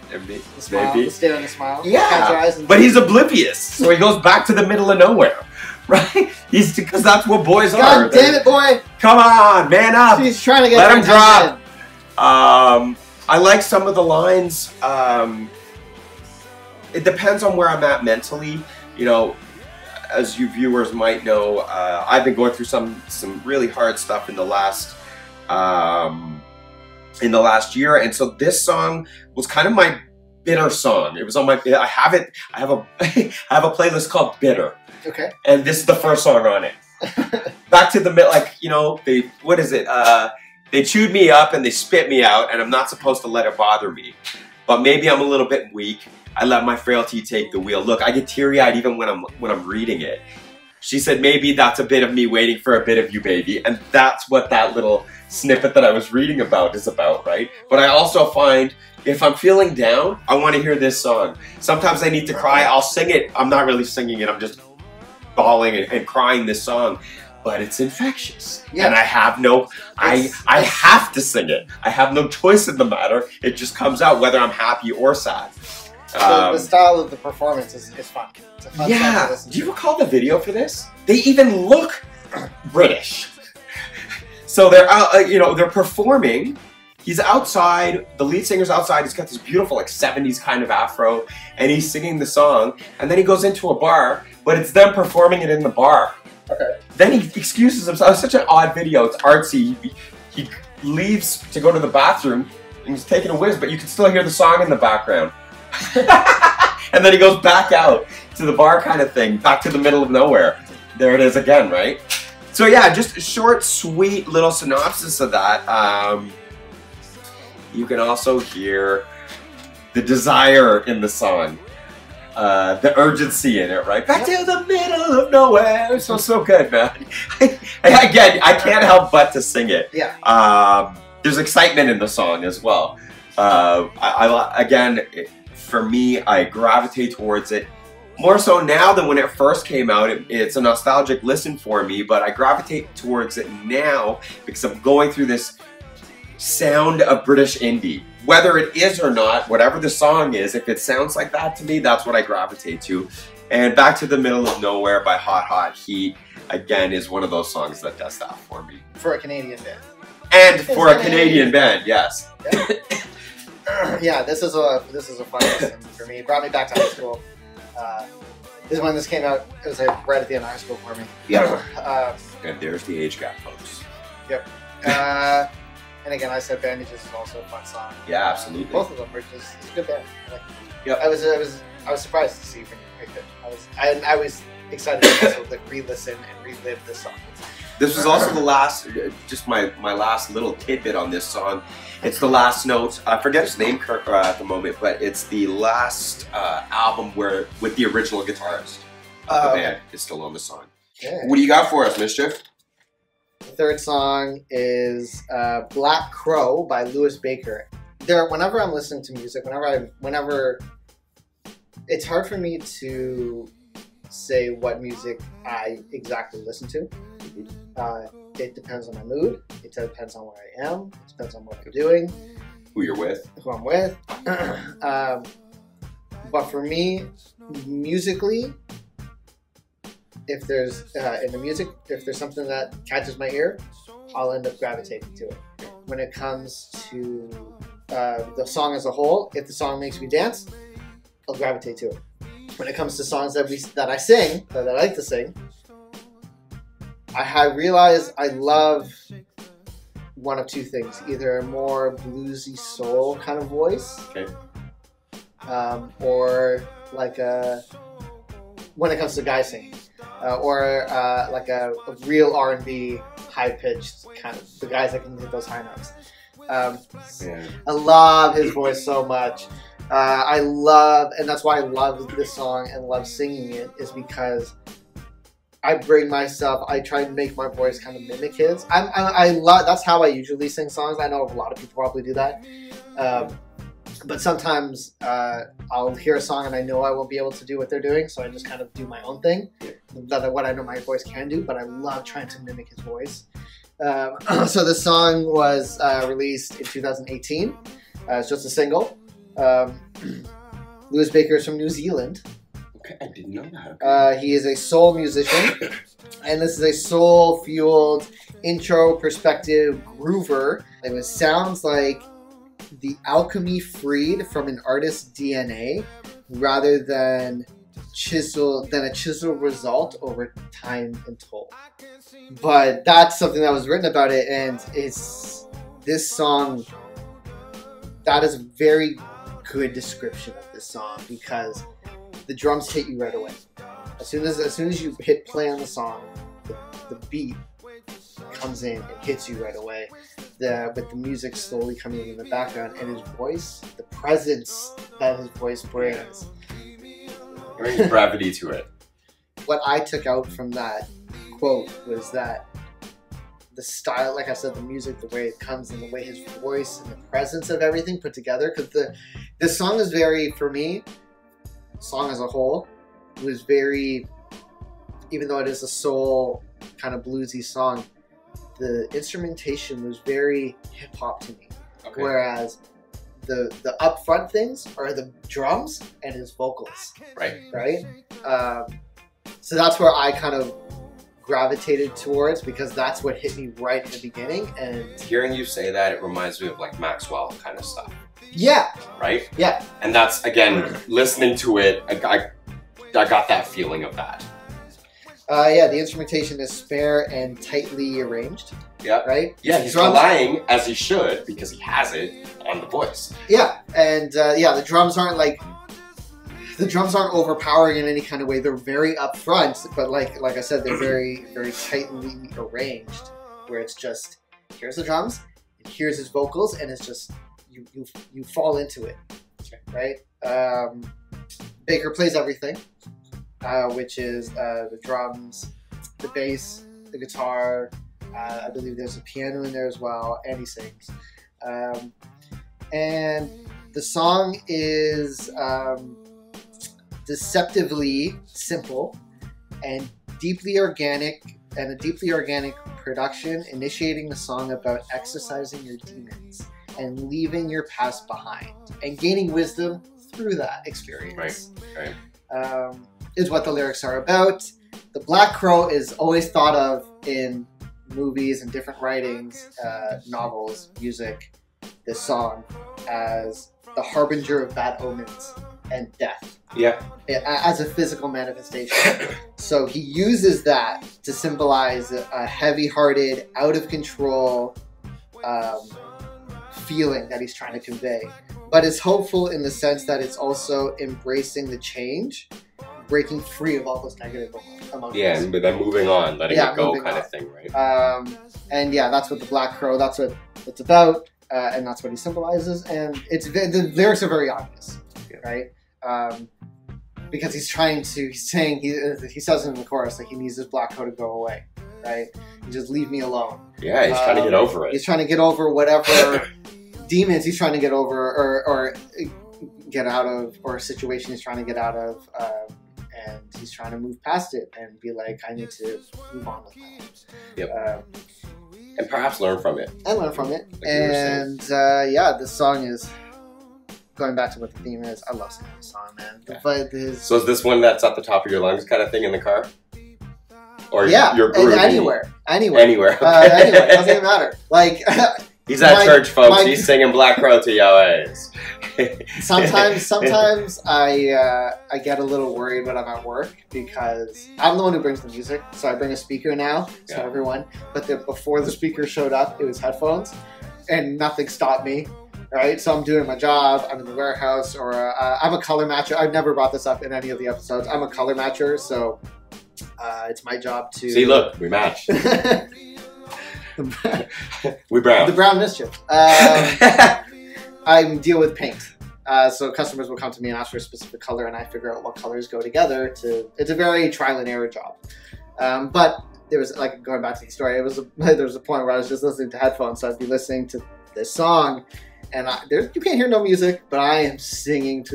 Speaker 2: the smile, the stare and the smile.
Speaker 1: Yeah, but he's oblivious, so he goes back to the middle of nowhere, right? Because that's what boys are.
Speaker 2: God damn it, boy!
Speaker 1: Come on, man up!
Speaker 2: She's trying to get
Speaker 1: let him drop. I like some of the lines. It depends on where I'm at mentally. As you viewers might know, I've been going through some really hard stuff in the last year, and so this song was kind of my bitter song. It was on my. I have a playlist called Bitter.
Speaker 2: Okay.
Speaker 1: And this is the first song on it. Back to the middle, what is it? They chewed me up and they spit me out, and I'm not supposed to let it bother me. But maybe I'm a little bit weak. I let my frailty take the wheel. Look, I get teary-eyed even when I'm reading it. She said, maybe that's a bit of me waiting for a bit of you, baby. And that's what that little snippet that I was reading about is about, right? But I also find if I'm feeling down, I want to hear this song. Sometimes I need to cry. I'll sing it. I'm not really singing it. I'm just bawling and crying this song. But it's infectious. Yeah. And I have I have to sing it. I have no choice in the matter. It just comes out whether I'm happy or sad.
Speaker 2: The style of the performance is fun. It's a fun song to listen to.
Speaker 1: Do you recall the video for this? They even look British. So they're they're performing. He's outside. The lead singer's outside. He's got this beautiful 70s kind of afro, and he's singing the song. And then he goes into a bar, but it's them performing it in the bar.
Speaker 2: Okay.
Speaker 1: Then he excuses himself. It's such an odd video. It's artsy. He leaves to go to the bathroom, and he's taking a whiz, but you can still hear the song in the background. And then he goes back out to the bar kind of thing, back to the middle of nowhere. There it is again, right? So yeah, just a short, sweet little synopsis of that. You can also hear the desire in the song. The urgency in it, right? Back to the middle of nowhere. So good, man. Again, I can't help but to sing it.
Speaker 2: Yeah.
Speaker 1: There's excitement in the song as well. Again, for me, I gravitate towards it more so now than when it first came out. It's a nostalgic listen for me, but I gravitate towards it now because I'm going through this sound of British indie. Whether it is or not, whatever the song is, if it sounds like that to me, that's what I gravitate to. And Back to the Middle of Nowhere by Hot Hot Heat, again, is one of those songs that does that for me.
Speaker 2: For a Canadian band.
Speaker 1: And for a Canadian band, yes.
Speaker 2: Yeah, this is a fun listen for me. It brought me back to high school. This is when this came out. It was like right at the end of high school for me.
Speaker 1: Yeah. And there's the age gap, folks.
Speaker 2: Yep. And again, I said Bandit is also a fun song.
Speaker 1: Yeah, absolutely.
Speaker 2: Both of them are just, it's a good band.
Speaker 1: Yep.
Speaker 2: I was surprised to see when you picked it. I was excited to also re-listen and relive this song.
Speaker 1: This was also the last, just my last little tidbit on this song. It's the last note. I forget his name at the moment, but it's the last album with the original guitarist of the band is still on the song.
Speaker 2: Okay.
Speaker 1: What do you got for us, Mischief?
Speaker 2: The third song is Black Crow by Louis Baker. Whenever I'm listening to music, whenever it's hard for me to say what music I exactly listen to. It depends on my mood. It depends on where I am. It depends on what I'm doing.
Speaker 1: Who you're with.
Speaker 2: Who I'm with. But for me, musically, if there's if there's something that catches my ear, I'll end up gravitating to it. When it comes to the song as a whole, if the song makes me dance, I'll gravitate to it. When it comes to songs that I sing, that I like to sing, I realize I love one of two things: either a more bluesy soul kind of voice,
Speaker 1: okay,
Speaker 2: or like when it comes to guy singing, or like a real R&B high pitched kind of the guys that can hit those high notes.
Speaker 1: Yeah.
Speaker 2: I love his voice so much. And that's why I love this song and love singing it, is because I try and make my voice kind of mimic his. That's how I usually sing songs. I know a lot of people probably do that. But sometimes I'll hear a song and I know I won't be able to do what they're doing, so I just kind of do my own thing. What I know my voice can do, but I love trying to mimic his voice. So this song was released in 2018. It's just a single. Louis Baker is from New Zealand.
Speaker 1: Okay, I didn't know that. Okay.
Speaker 2: He is a soul musician, and this is a soul-fueled intro perspective groover. It sounds like the alchemy freed from an artist's DNA, rather than a chiseled result over time and toll. But that's something that was written about it, and it's this song. That is a very good description of this song, because the drums hit you right away. As soon as you hit play on the song, the beat comes in and hits you right away. With the music slowly coming in the background, and his voice, the presence that his voice brings.
Speaker 1: Brings gravity to it.
Speaker 2: What I took out from that quote was that the style, like I said, the music, the way it comes, and the way his voice and the presence of everything put together. Because this song is very, for me, song as a whole, was very, even though it is a soul kind of bluesy song, the instrumentation was very hip hop to me. Okay. Whereas the upfront things are the drums and his vocals. Right. So that's where I kind of gravitated towards, because that's what hit me right in the beginning. And
Speaker 1: hearing you say that, it reminds me of like Maxwell kind of stuff.
Speaker 2: Yeah.
Speaker 1: Right?
Speaker 2: Yeah.
Speaker 1: And that's, again, listening to it, I got that feeling of that.
Speaker 2: Yeah, the instrumentation is spare and tightly arranged.
Speaker 1: Yeah.
Speaker 2: Right?
Speaker 1: Yeah, he's relying, as he should, because he has it, on the voice.
Speaker 2: Yeah, and the drums aren't overpowering in any kind of way. They're very upfront, but like I said, they're very, very tightly arranged, where it's just, here's the drums, and here's his vocals, and it's just, you fall into it, right? Baker plays everything, which is the drums, the bass, the guitar. I believe there's a piano in there as well, and he sings. And the song is deceptively simple and deeply organic, and a deeply organic production, initiating the song about exercising your demons and leaving your past behind and gaining wisdom through that experience.
Speaker 1: Right.
Speaker 2: Is what the lyrics are about. The Black Crow is always thought of in movies and different writings, novels, music, this song, as the harbinger of bad omens and death.
Speaker 1: Yeah.
Speaker 2: As a physical manifestation. So he uses that to symbolize a heavy-hearted, out-of-control feeling that he's trying to convey. But it's hopeful in the sense that it's also embracing the change, breaking free of all those negative emotions.
Speaker 1: Yeah, but then moving on, letting it go kind of thing, right?
Speaker 2: And yeah, that's what the Black Crow, that's what it's about, and that's what he symbolizes. And the lyrics are very obvious, right? Because he's saying, he says in the chorus, like, he needs his black coat to go away, right? You just leave me alone.
Speaker 1: Yeah, he's trying to get over it.
Speaker 2: He's trying to get over whatever demons he's trying to get over, or get out of, or a situation he's trying to get out of, and he's trying to move past it and be like, I need to move on with my life.
Speaker 1: Yep. And perhaps learn from it.
Speaker 2: Like, and yeah, this song is, going back to what the theme is, I love singing this song, man.
Speaker 1: Yeah. So is this one that's at the top of your lungs kind of thing in the car? Or
Speaker 2: yeah,
Speaker 1: you're grooving?
Speaker 2: Anywhere.
Speaker 1: Anywhere.
Speaker 2: Okay. Anywhere, it doesn't even matter. Like,
Speaker 1: he's at church, folks. He's singing Black Crow to y'all's.
Speaker 2: Sometimes I get a little worried when I'm at work because I'm the one who brings the music. So I bring a speaker now, so everyone. But before the speaker showed up, it was headphones, and nothing stopped me. Right, so I'm doing my job. I'm in the warehouse, or I'm a color matcher. I've never brought this up in any of the episodes. I'm a color matcher, so it's my job to
Speaker 1: see. Look, we match. We brown.
Speaker 2: The brown mischief. I deal with paint. So customers will come to me and ask for a specific color, and I figure out what colors go together. It's a very trial and error job. But there was, like, going back to the story, there was a point where I was just listening to headphones, so I'd be listening to this song, and you can't hear no music, but I am singing at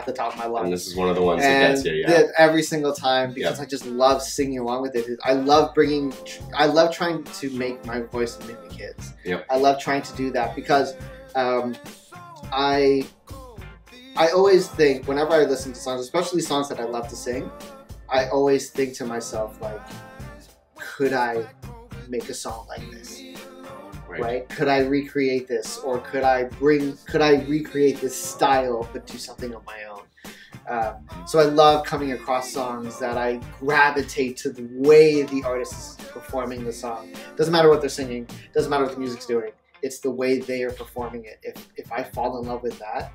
Speaker 2: the top of my lungs.
Speaker 1: And this is one of the ones that gets you, yeah.
Speaker 2: Every single time, because I just love singing along with it. I love trying to make my voice mimic his.
Speaker 1: Yep.
Speaker 2: I love trying to do that because I always think, whenever I listen to songs, especially songs that I love to sing, I always think to myself, like, could I make a song like this? Right? Could I recreate this, or could I recreate this style but do something on my own? So I love coming across songs that I gravitate to the way the artist is performing the song. Doesn't matter what they're singing, doesn't matter what the music's doing. It's the way they are performing it. If I fall in love with that,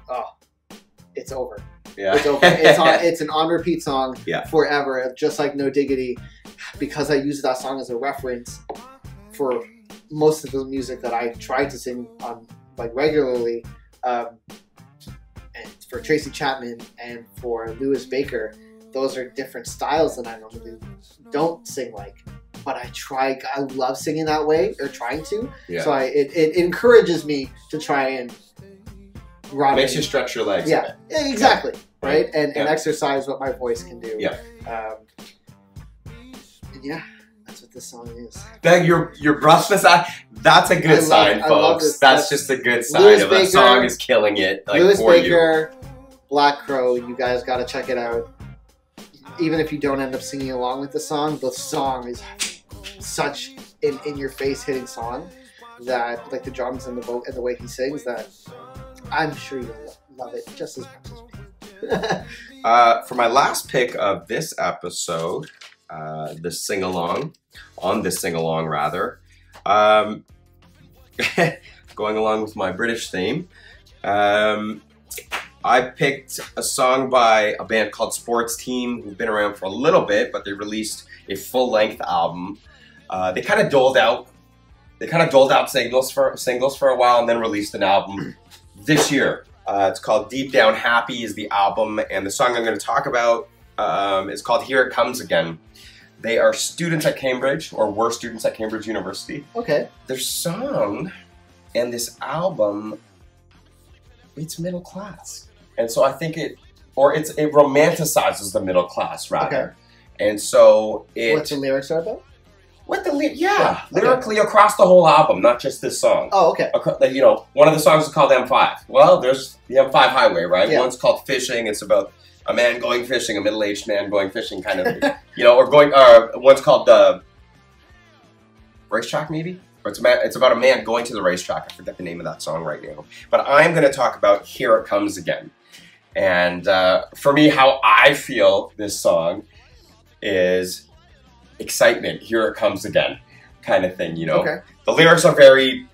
Speaker 2: it's over.
Speaker 1: Yeah.
Speaker 2: It's over. It's an on repeat song forever, just like No Diggity, because I use that song as a reference for most of the music that I try to sing on, like, regularly, and for Tracy Chapman and for Lewis Baker, those are different styles that I normally don't sing like. But I love singing that way, or trying to. Yeah. So it encourages me to try and
Speaker 1: makes you stretch your legs.
Speaker 2: Yeah, exactly. Right? And exercise what my voice can do.
Speaker 1: Yeah.
Speaker 2: And yeah. That's what this song is.
Speaker 1: Your brushless eye, that's a good sign, folks. That's just a good sign of a song is killing it. Like,
Speaker 2: Lewis Baker, Black Crow, you guys got to check it out. Even if you don't end up singing along with the song is such an in-your-face hitting song that, like, the drums and the way he sings, that I'm sure you'll love it just as much as me.
Speaker 1: For my last pick of this episode, this sing-along, rather, going along with my British theme, I picked a song by a band called Sports Team, who've been around for a little bit, but they released a full-length album. They kind of doled out singles for a while, and then released an album this year. It's called Deep Down Happy is the album, and the song I'm going to talk about is called Here It Comes Again. They are students at Cambridge, or were students at Cambridge University.
Speaker 2: Okay.
Speaker 1: Their song and this album, it's middle class. And so I think it romanticizes the middle class, rather.
Speaker 2: Okay.
Speaker 1: And so
Speaker 2: What's the lyrics are about?
Speaker 1: Lyrically across the whole album, not just this song.
Speaker 2: Oh, okay.
Speaker 1: You know, one of the songs is called M5. Well, there's the M5 highway, right?
Speaker 2: Yeah.
Speaker 1: One's called Fishing. It's about a man going fishing, a middle-aged man going fishing, kind of, you know, or going. One's called the Racetrack, maybe. Or it's about a man going to the racetrack. I forget the name of that song right now. But I'm going to talk about Here It Comes Again. And for me, how I feel this song is excitement. Here it comes again, kind of thing, you know.
Speaker 2: Okay.
Speaker 1: The lyrics are very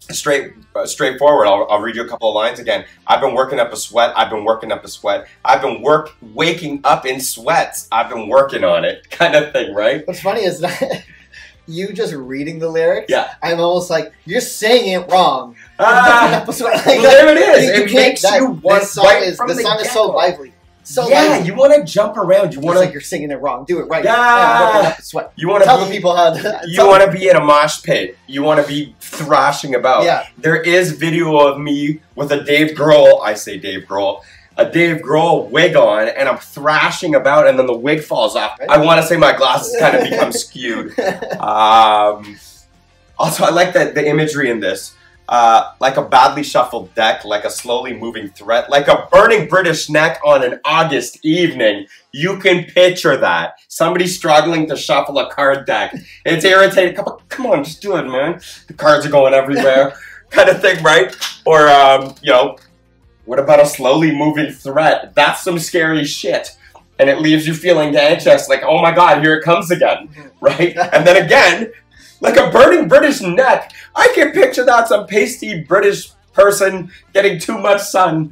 Speaker 1: straightforward. I'll read you a couple of lines again. I've been working up a sweat. I've been working up a sweat. I've been waking up in sweats. I've been working on it, kind of thing, right?
Speaker 2: What's funny is that you just reading the lyrics.
Speaker 1: Yeah.
Speaker 2: I'm almost like you're saying it wrong.
Speaker 1: Well, there it is. It makes you want
Speaker 2: the song is so lively. So lively.
Speaker 1: You want to jump around. You want
Speaker 2: like you're singing it wrong. Do it right.
Speaker 1: Yeah.
Speaker 2: You want to tell the people how.
Speaker 1: You want to be in a mosh pit. You want to be thrashing about.
Speaker 2: Yeah.
Speaker 1: There is video of me with a Dave Grohl. I say Dave Grohl. A Dave Grohl wig on, and I'm thrashing about, and then the wig falls off. Right. I want to say my glasses kind of become skewed. Also, I like the imagery in this. Like a badly shuffled deck, like a slowly moving threat, like a burning British neck on an August evening. You can picture that. Somebody struggling to shuffle a card deck. It's irritating. Come on, just do it, man. The cards are going everywhere. Kind of thing, right? Or, you know, what about a slowly moving threat? That's some scary shit. And it leaves you feeling anxious, like, oh my God, here it comes again, right? And then again, like a burning British neck. I can picture that, some pasty British person getting too much sun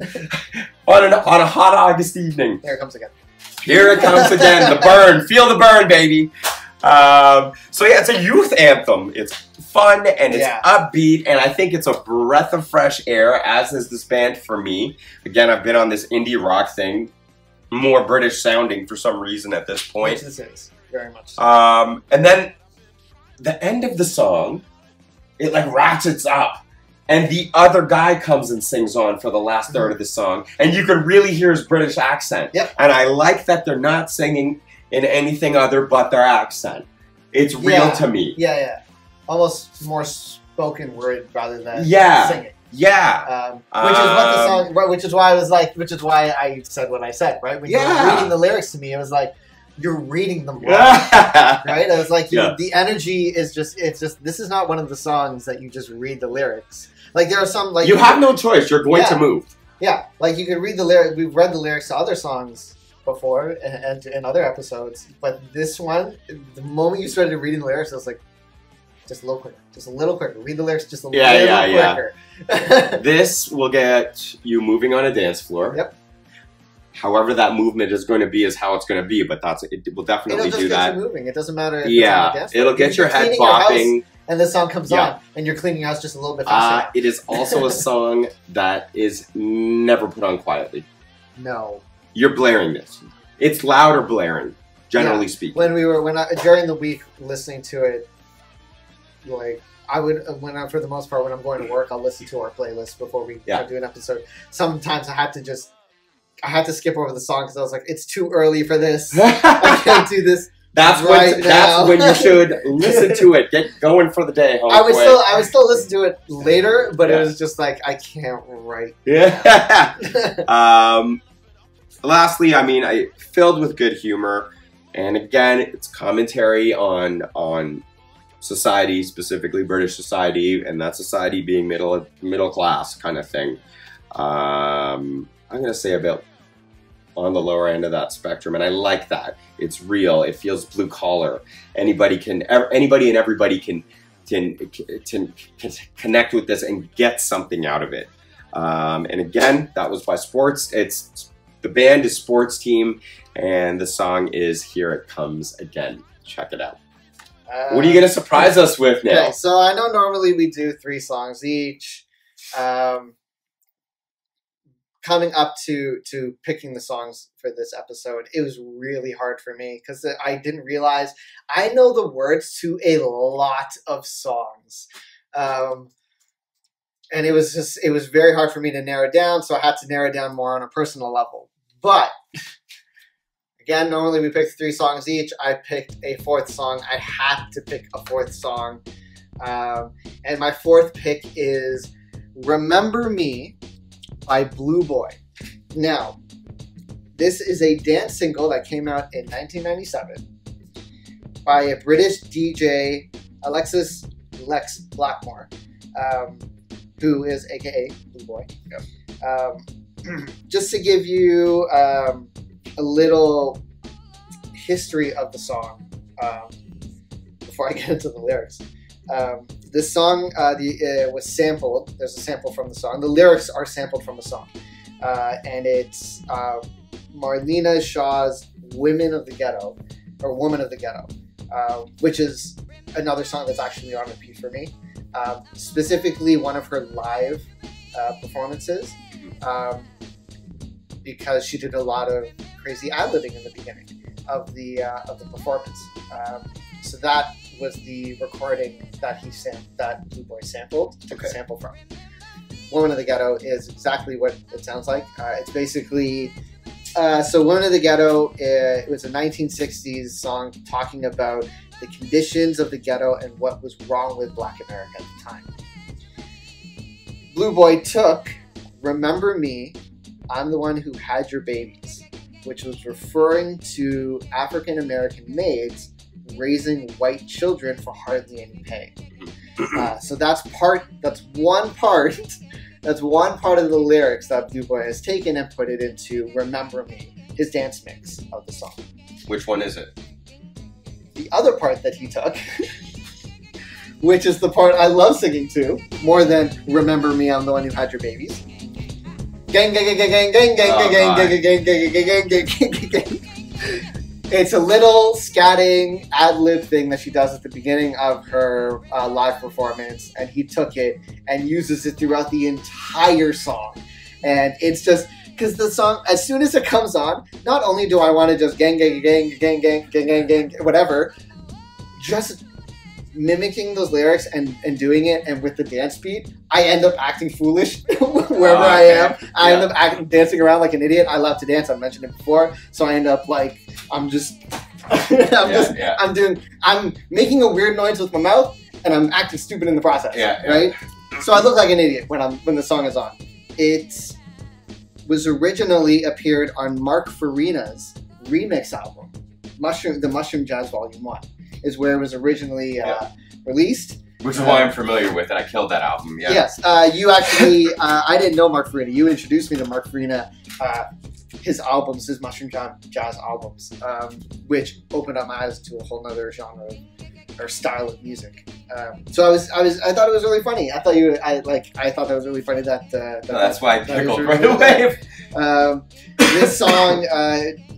Speaker 1: on a hot August evening.
Speaker 2: Here it comes again.
Speaker 1: Here it comes again. The burn. Feel the burn, baby. So yeah, it's a youth anthem. It's fun and it's upbeat, and I think it's a breath of fresh air, as is this band for me. Again, I've been on this indie rock thing, more British sounding for some reason at this point.
Speaker 2: Which this is, very much so.
Speaker 1: And then the end of the song, it like ratchets up, and the other guy comes and sings on for the last third of the song, and you can really hear his British accent.
Speaker 2: Yep.
Speaker 1: And I like that they're not singing in anything other but their accent. It's real to me.
Speaker 2: Yeah, yeah. Almost more spoken word rather than singing.
Speaker 1: Yeah.
Speaker 2: Which is what the song, which is why I was like, which is why I said what I said, right? When you were reading the lyrics to me, it was like, you're reading them wrong, right? I was like, the energy is just, this is not one of the songs that you just read the lyrics. Like there are some, like...
Speaker 1: You have no choice, you're going to move. Yeah,
Speaker 2: like you could read the lyrics, we've read the lyrics to other songs before and in other episodes, but this one, the moment you started reading the lyrics, I was like, just a little quicker, just a little quicker. Read the lyrics just a little quicker.
Speaker 1: This will get you moving on a dance floor.
Speaker 2: Yep.
Speaker 1: However that movement is going to be is how it's going to be, but it will definitely do that.
Speaker 2: It'll just get you moving. It doesn't matter if it's on a dance floor.
Speaker 1: It'll get your head bopping.
Speaker 2: And this song comes on, and you're cleaning your house just a little bit faster.
Speaker 1: It is also a song that is never put on quietly.
Speaker 2: No.
Speaker 1: You're blaring this. It's loud or blaring, generally speaking.
Speaker 2: During the week listening to it, like I would, for the most part, when I'm going to work, I'll listen to our playlist before we do an episode. Sometimes I had to skip over the song because I was like, it's too early for this. I can't do this.
Speaker 1: That's when you should listen to it. Get going for the day.
Speaker 2: I would still listen to it later, but it was just like I can't write.
Speaker 1: Yeah. Lastly, I mean, filled with good humor, and again, it's commentary on society, specifically British society, and that society being middle class kind of thing. I'm gonna say about on the lower end of that spectrum, and I like that. It's real. It feels blue collar. Anybody and everybody can connect with this and get something out of it. And again, that was by Sports. The band is Sports Team, and the song is Here It Comes Again. Check it out. What are you going to surprise us with now?
Speaker 2: Okay, so I know normally we do 3 songs each. coming up to picking the songs for this episode, it was really hard for me because I didn't realize I know the words to a lot of songs. And it was very hard for me to narrow down, so I had to narrow down more on a personal level. But again, normally we pick 3 songs each. I picked a 4th song. I had to pick a 4th song. And my 4th pick is Remember Me by Blue Boy. Now, this is a dance single that came out in 1997 by a British DJ, Lex Blackmore, who is aka Blue Boy. Yep. Just to give you a little history of the song before I get into the lyrics. This song was sampled. There's a sample from the song. The lyrics are sampled from the song. And it's Marlena Shaw's Women of the Ghetto, or Woman of the Ghetto, which is another song that's actually on repeat for me. Specifically one of her live performances, because she did a lot of crazy ad-libbing in the beginning of the performance. So that was the recording that that Blue Boy took a sample from. Woman of the Ghetto is exactly what it sounds like. It's basically so Woman of the Ghetto. It was a 1960s song talking about the conditions of the ghetto and what was wrong with Black America at the time. Blue Boy took Remember Me, I'm the One Who Had Your Babies, which was referring to African American maids raising white children for hardly any pay. So that's one part of the lyrics that Blue Boy has taken and put it into Remember Me, his dance mix of the song.
Speaker 1: Which one is it?
Speaker 2: The other part that he took, which is the part I love singing to more than Remember Me, I'm the One Who Had Your Babies. Gang, gang, gang, gang, gang, gang, gang, gang, gang, gang, gang, gang, gang, gang. It's a little scatting ad-lib thing that she does at the beginning of her live performance, and he took it and uses it throughout the entire song. And it's just because the song, as soon as it comes on, not only do I want to just gang, gang, gang, gang, gang, gang, gang, gang, whatever, just mimicking those lyrics and doing it, and with the dance beat, I end up acting foolish wherever I am. I end up dancing around like an idiot. I love to dance. I've mentioned it before. So I end up like, I'm making a weird noise with my mouth, and I'm acting stupid in the process. Right? So I look like an idiot when the song is on. It was originally appeared on Mark Farina's remix album, the Mushroom Jazz Vol.1. Is where it was originally released. Which is
Speaker 1: why I'm familiar with it. I killed that album, yeah.
Speaker 2: Yes. You actually, I didn't know Mark Farina. You introduced me to Mark Farina, his albums, his Mushroom Jazz albums, which opened up my eyes to a whole other genre or style of music. So I thought it was really funny. I thought that was really funny that.
Speaker 1: That's why I tickled right away.
Speaker 2: This song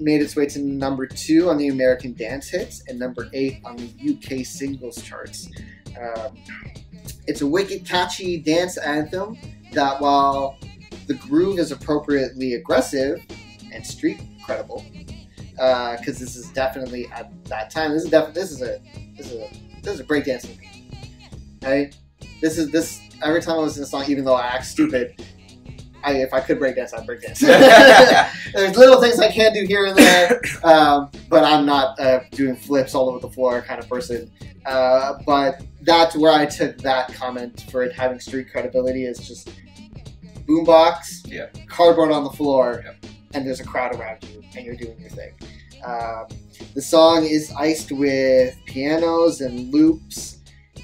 Speaker 2: made its way to number 2 on the American Dance Hits and number 8 on the UK Singles Charts. It's a wicked catchy dance anthem that, while the groove is appropriately aggressive and street credible, because this is definitely at that time. This is a breakdancing beat. Right? This every time I listen to this song, even though I act stupid, if I could breakdance, I'd breakdance. There's little things I can do here and there, but I'm not doing flips all over the floor kind of person. But that's where I took that comment for it having street credibility, is just boombox, cardboard on the floor, and there's a crowd around you, and you're doing your thing. The song is iced with pianos and loops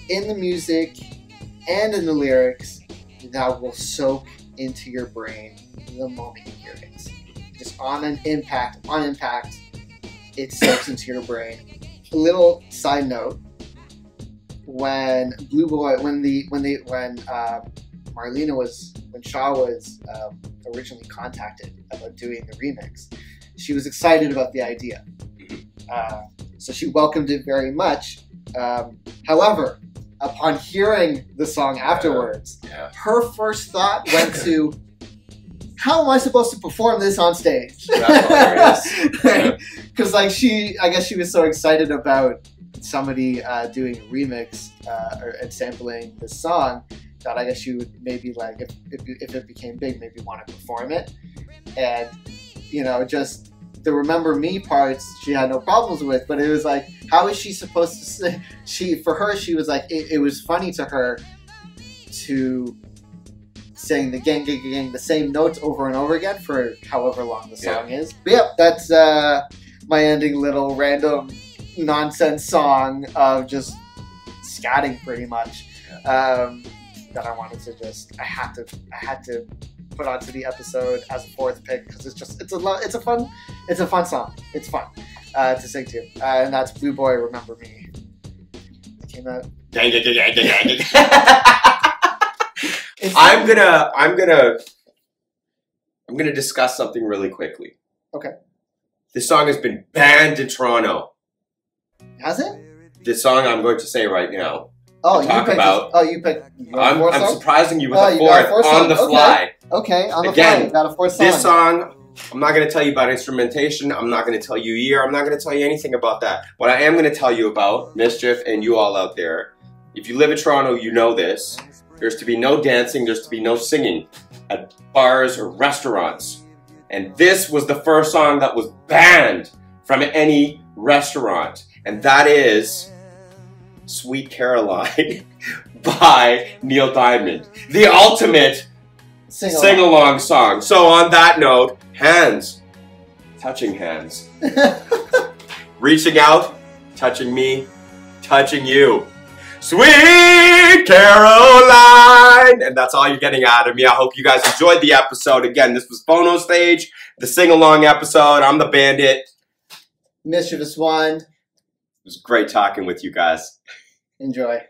Speaker 2: in the music and in the lyrics that will soak into your brain the moment you hear it. Just on impact, it soaks into your brain. A little side note: when Shaw was originally contacted about doing the remix, she was excited about the idea. So she welcomed it very much. However, upon hearing the song afterwards, her first thought went to, how am I supposed to perform this on stage?
Speaker 1: That's hilarious.
Speaker 2: Because like I guess she was so excited about somebody doing a remix and sampling this song that I guess she would maybe like if it became big, maybe want to perform it. And you know, just the Remember Me parts she had no problems with, but it was like, how is she supposed to say? She was like, it was funny to her to sing the gang, gang, gang, the same notes over and over again for however long the song is. But yeah, that's my ending little random nonsense song of just scatting pretty much. That I wanted to I had to put onto the episode as a fourth pick because it's a fun song. It's fun to sing to, and that's Blue Boy Remember Me. It came out.
Speaker 1: I'm gonna discuss something really quickly.
Speaker 2: Okay.
Speaker 1: This song has been banned in Toronto.
Speaker 2: Has it?
Speaker 1: This song I'm going to say right now.
Speaker 2: Oh,
Speaker 1: you picked. I'm surprising you with a
Speaker 2: fourth
Speaker 1: on the fly.
Speaker 2: Okay, on the
Speaker 1: Again,
Speaker 2: fly. You got a fourth song.
Speaker 1: This song, I'm not going to tell you about instrumentation. I'm not going to tell you year. I'm not going to tell you anything about that. What I am going to tell you about, Mischief and you all out there, if you live in Toronto, you know this. There's to be no dancing. There's to be no singing at bars or restaurants. And this was the first song that was banned from any restaurant. And that is Sweet Caroline by Neil Diamond. The ultimate sing-along song. So on that note, hands. Touching hands. Reaching out, touching me, touching you. Sweet Caroline! And that's all you're getting out of me. I hope you guys enjoyed the episode. Again, this was Fono Stage, the sing-along episode. I'm the Bandit.
Speaker 2: Mischievous one.
Speaker 1: It was great talking with you guys.
Speaker 2: Enjoy.